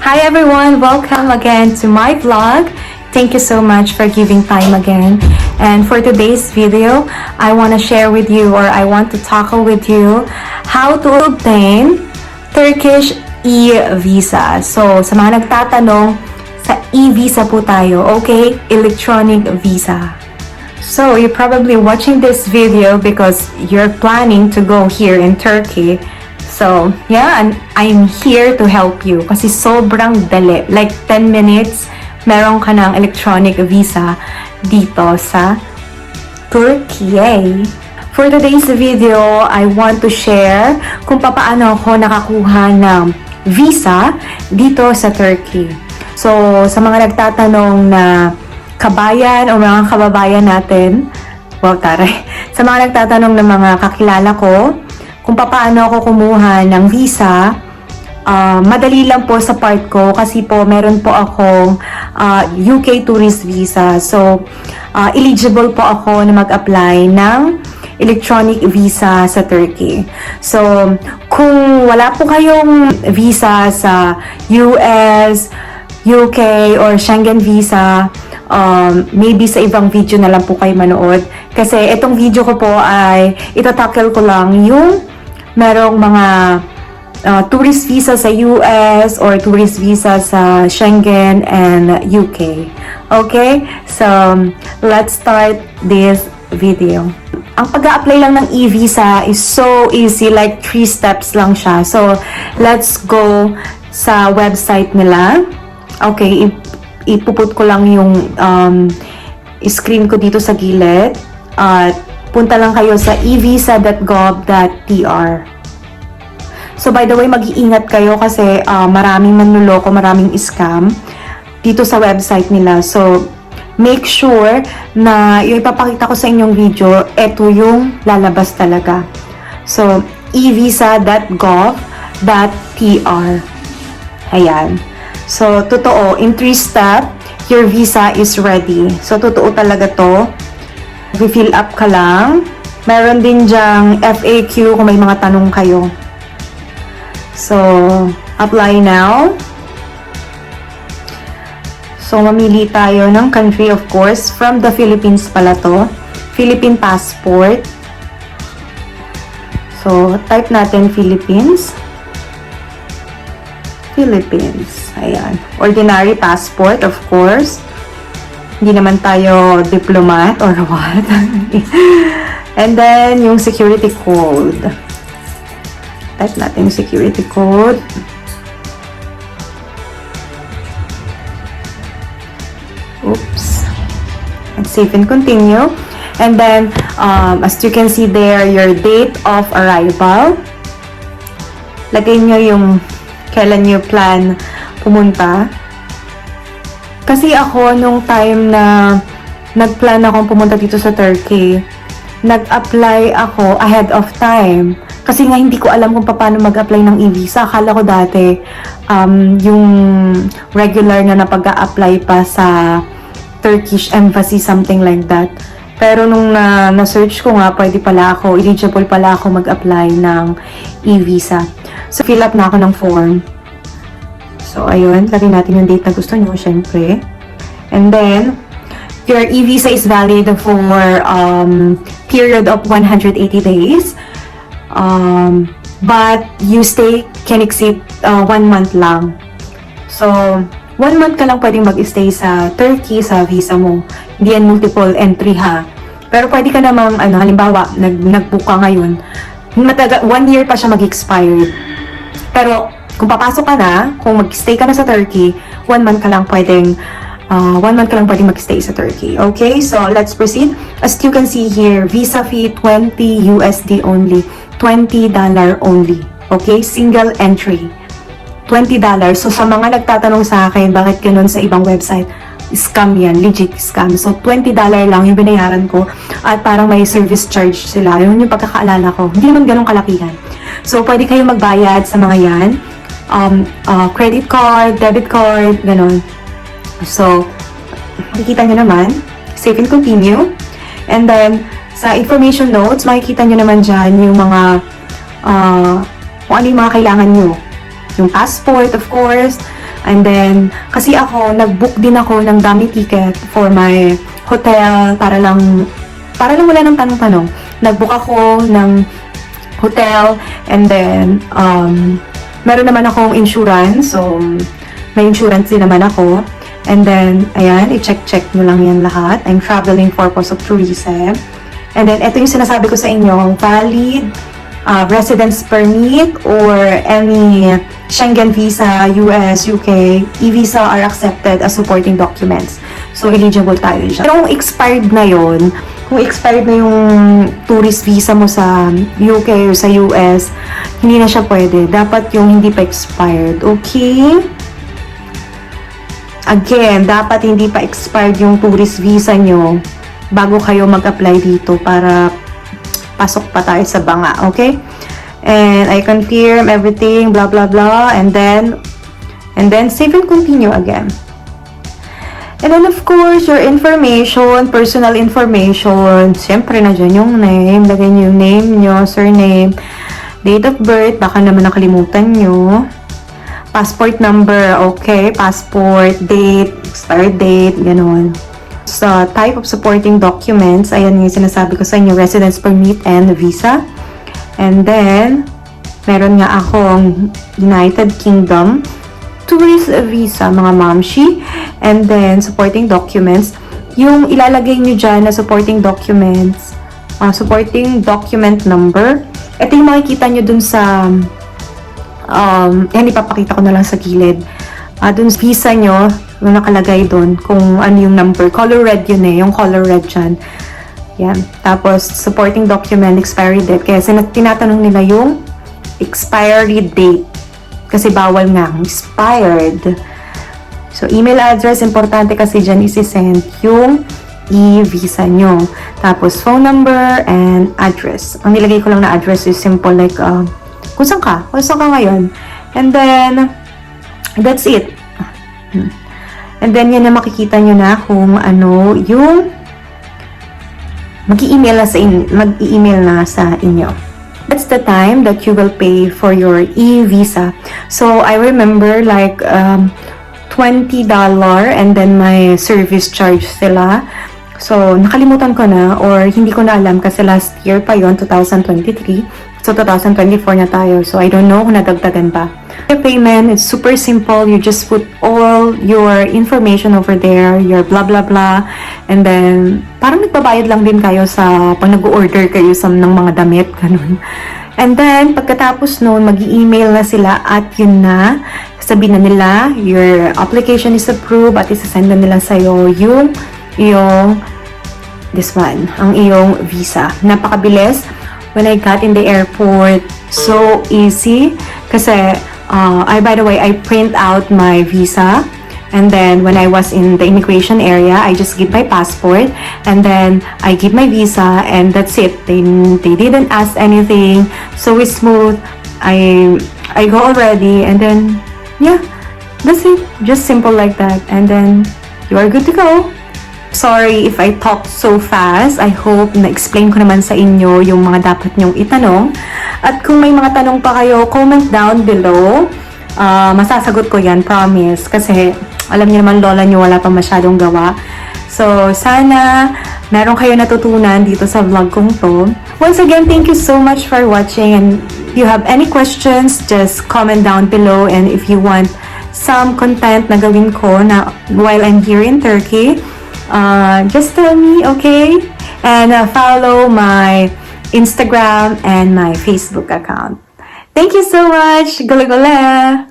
Hi everyone! Welcome again to my vlog. Thank you so much for giving time again. And for today's video, I want to share with you or I want to tackle with you how to obtain Turkish e-visa. So, sa mga nagtatanong, sa e-visa po tayo, okay? Electronic visa. So, you're probably watching this video because you're planning to go here in Turkey. So, yeah, and I'm here to help you kasi sobrang dali. Like 10 minutes, meron ka ng electronic visa dito sa Turkey. For today's video, I want to share kung paano ako nakakuha ng visa dito sa Turkey. So, sa mga nagtatanong na kabayan o mga kababayan natin, wow, taray. Sa mga nagtatanong ng mga kakilala ko, kung paano ako kumuha ng visa, madali lang po sa part ko kasi po meron po akong UK tourist visa. So, eligible po ako na mag-apply ng electronic visa sa Turkey. So, kung wala po kayong visa sa US, UK, or Schengen visa, maybe sa ibang video na lang po kayo manood. Kasi itong video ko po ay itatackle ko lang yung merong mga tourist visa sa US or tourist visa sa Schengen and UK. Okay? So, let's start this video. Ang pag-a-apply lang ng e-visa is so easy, like 3 steps lang siya. So, let's go sa website nila. Okay, ipuput ko lang yung screen ko dito sa gilid. At punta lang kayo sa evisa.gov.tr. So, by the way, mag-iingat kayo kasi maraming manluloko, maraming scam dito sa website nila. So, make sure na yung ipapakita ko sa inyong video, eto yung lalabas talaga. So, evisa.gov.tr. Ayan. So, totoo, in 3 step, your visa is ready. So, totoo talaga to. I-fill up ka lang. Meron din dyang FAQ kung may mga tanong kayo. So, apply now. So, mamili tayo ng country, of course. From the Philippines pala to. Philippine passport. So, type natin Philippines. Philippines. Ayan. Ordinary passport, of course. Hindi naman tayo diplomat or what. And then, yung security code. Type natin yung security code. Oops. And save and continue. And then, as you can see there, your date of arrival. Lagay nyo yung kailan nyo plan pumunta. Kasi ako, nung time na nag-plan akong pumunta dito sa Turkey, nag-apply ako ahead of time. Kasi nga hindi ko alam kung paano mag-apply ng e-visa. Akala ko dati, yung regular na napag-a-apply pa sa Turkish embassy, something like that. Pero nung na-search ko nga, pwede pala ako, eligible pala ako mag-apply ng e-visa. So, fill up na ako ng form. So, ayun, lagay natin yung date na gusto nyo, syempre. And then, your e-visa is valid for period of 180 days. But you can exceed 1 month lang. So, 1 month ka lang pwedeng mag-stay sa Turkey sa visa mo. Hindi yan multiple entry ha. Pero pwede ka namang, halimbawa, nag-book ka ngayon, 1 year pa siya mag-expire. Pero, kung papasok ka na, kung mag-stay ka na sa Turkey, 1 month ka lang pwedeng mag-stay sa Turkey. Okay, so let's proceed. As you can see here, visa fee 20 USD only. $20 only. Okay, single entry. $20. So sa mga nagtatanong sa akin, bakit ganun sa ibang website? Scam yan, legit scam. So $20 lang yung binayaran ko at parang may service charge sila. Yun yung pagkakaalala ko. Hindi naman ganun kalakihan. So pwede kayo magbayad sa mga yan. Credit card, debit card, ganun. So, makikita nyo naman, save and continue. And then, sa information notes, makikita nyo naman dyan yung mga, kung ano yung mga kailangan nyo. Yung passport, of course, And then, kasi ako, nag-book din ako ng dummy ticket for my hotel para lang wala nang tanong-tanong. Nag-book ako ng hotel and then, meron naman akong insurance. So, may insurance din naman ako. And then, ayan, i-check nyo lang yan lahat. I'm traveling for purpose of tourism. And then, ito yung sinasabi ko sa inyo, valid residence permit or any Schengen visa, US, UK, e-visa are accepted as supporting documents. So, eligible tayo dyan. Pero kung expired na yon, kung expired na yung tourist visa mo sa UK or sa US, hindi na siya pwede. Dapat yung hindi pa expired. Okay? Again, dapat hindi pa expired yung tourist visa nyo bago kayo mag-apply dito para pasok pa tayo sa banga, okay? And I confirm everything, blah, blah, blah, and then save and continue again. And then, of course, your information, personal information, siyempre na dyan yung name, lagay nyo yung name nyo, surname, date of birth, baka naman nakalimutan nyo, passport number, okay, passport, date, expired date, ganun. So, type of supporting documents, ayan yung sinasabi ko sa inyo, residence permit and visa. And then, meron nga akong United Kingdom tourist visa, mga mamshi. And then, supporting documents. Yung ilalagay nyo dyan na supporting documents, supporting document number. Ito yung makikita nyo dun sa, yan, ipapakita ko na lang sa gilid. Dun sa visa nyo, yung nakalagay dun, kung ano yung number. Color red yun yung color red dyan. Yan. Tapos, supporting document, expiry date. Kaya tinatanong nila yung expiry date. Kasi bawal nga, expired. So, email address, importante kasi dyan isi-send yung e-visa nyo. Tapos, phone number and address. Ang nilagay ko lang na address is simple like, kung saan ka ngayon. And then, that's it. And then, yan na makikita nyo na kung ano yung mag-i-email na sa inyo. That's the time that you will pay for your e-visa. So, I remember like $20 and then my service charge sila. So, nakalimutan ko na or hindi ko na alam kasi last year pa yon 2023. So, 2024 na tayo. So, I don't know kung nadagdagan pa. The payment is super simple. You just put all your information over there, your blah blah blah. And then, parang nagbabayad lang din kayo sa pag nag-order kayo ng mga damit. Ganun. And then, pagkatapos noon, mag-i-email na sila at yun na, sabihin na nila, your application is approved at isasend na nila sa'yo yung this one, ang iyong visa. Napakabilis. When I got in the airport, so easy. Kasi, by the way, I print out my visa. And then, when I was in the immigration area, I just give my passport. And then, I give my visa. And that's it. They didn't ask anything. So smooth. I go already. And then, yeah. That's it. Just simple like that. And then, you are good to go. Sorry if I talk so fast. I hope na-explain ko naman sa inyo yung mga dapat nyong itanong. At kung may mga tanong pa kayo, comment down below. Masasagot ko yan, promise. Kasi alam niyo naman, lola niyo wala pa masyadong gawa. So, sana meron kayo natutunan dito sa vlog kong to. Once again, thank you so much for watching. And if you have any questions, just comment down below. And if you want some content na gawin ko na while I'm here in Turkey, just tell me, okay? And follow my Instagram and my Facebook account. Thank you so much. Gula gula!